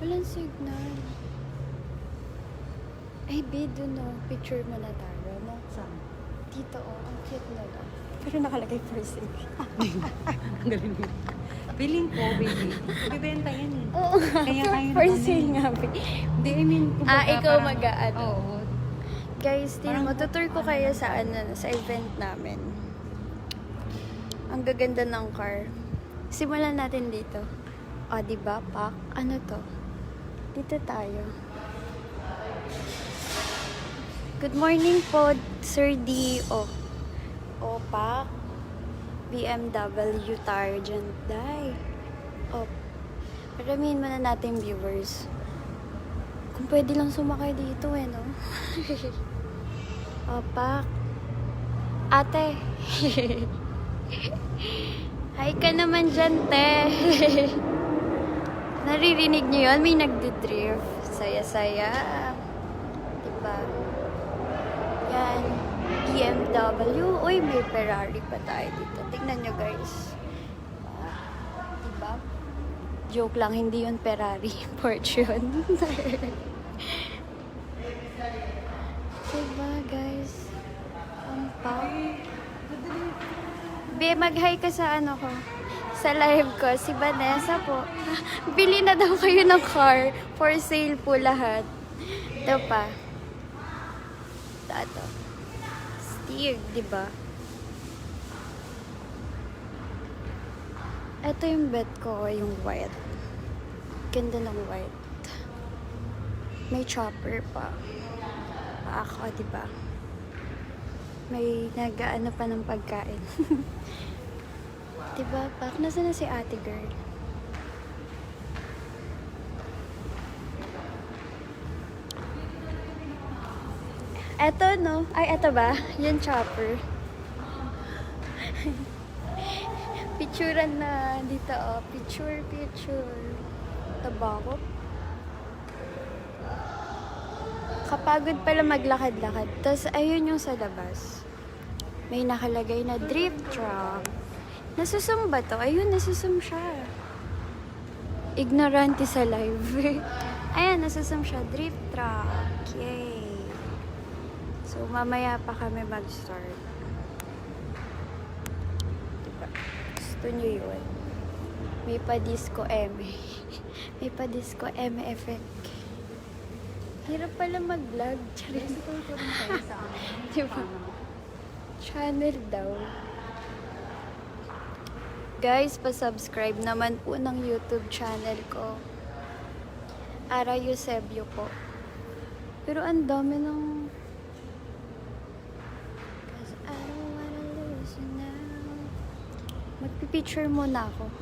Walang signal. Ay, Bido, no. Picture mo na tayo, no? Saan? Dito, oh. Ang cute na lang. Pero nakalagay for sale. Ang galing mo. Feeling ko, baby. Bibenta yan eh. Oo nga. Kaya kayo For naman sale eh. nga, babe. Hindi, I mean, kumbaga, Ikaw parang- mag-aano. Oo. Guys, Parang- matutour ko kayo sa, sa event namin. Ang gaganda ng car. Simulan natin dito. O, diba, Pak? Ano to? Dito tayo. Good morning po, Sir D. O, Pak. BMW Targent Dai. O, paramihin muna natin viewers. Kung pwede lang sumakay dito eh, no? O, Pak. Ate. Hi ka naman dyan, te. Naririnig niyo yun? May nagdidrift. Saya-saya. Diba? Yan. BMW. Uy, may Ferrari pa tayo dito. Tingnan nyo, guys. Diba? Joke lang, hindi yun Ferrari. Porsche yun. Diba, guys? Ang pang. Be, mag-hi ka sa ano ko. Sa live ko. Si Vanessa po. Bili na daw kayo ng car. For sale po lahat. Ito pa. Ito. Steer, diba? Ito yung bet ko. Yung white. Ganda ng white. May chopper pa. Ako, diba? May nag-ano pa ng pagkain. Diba, Pak? Nasaan na si ate girl? Eto, no? Ay, eto ba? Yung chopper. Picturean na dito, oh. Picture. Tabako. Kapagod pala maglakad-lakad. Tapos, ayun yung sa labas. May nakalagay na drift truck. Nasusum ba to? Ayun, nasusum siya. Ignorante sa live. Ayan, nasusum siya. Drift truck. Yay. So, mamaya pa kami mag-start. Diba? Gusto nyo yun? May pa-disco M. May pa-disco M effect. Hirap pala mag-vlog. Charis. Diba? Channel daw. Guys, pa-subscribe naman po ng YouTube channel ko. Ara Eusebio po. Pero ang dami ng... Cause I don't wanna lose you now. Magpipicture muna ako.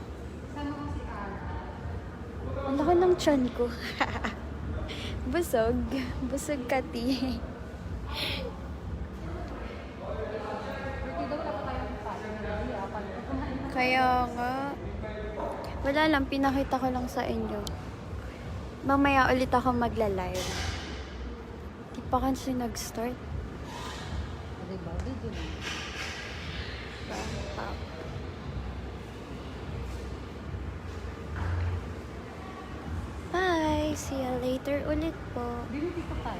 Ang laki ng tiyan ko. Busog. Busog kati. Kaya nga, wala lang, pinakita ko lang sa inyo. Mamaya ulit ako magla-live. Di pa kasi nag-start. Diba? Video na. Bye! See you later ulit po. Biniti ko tayo.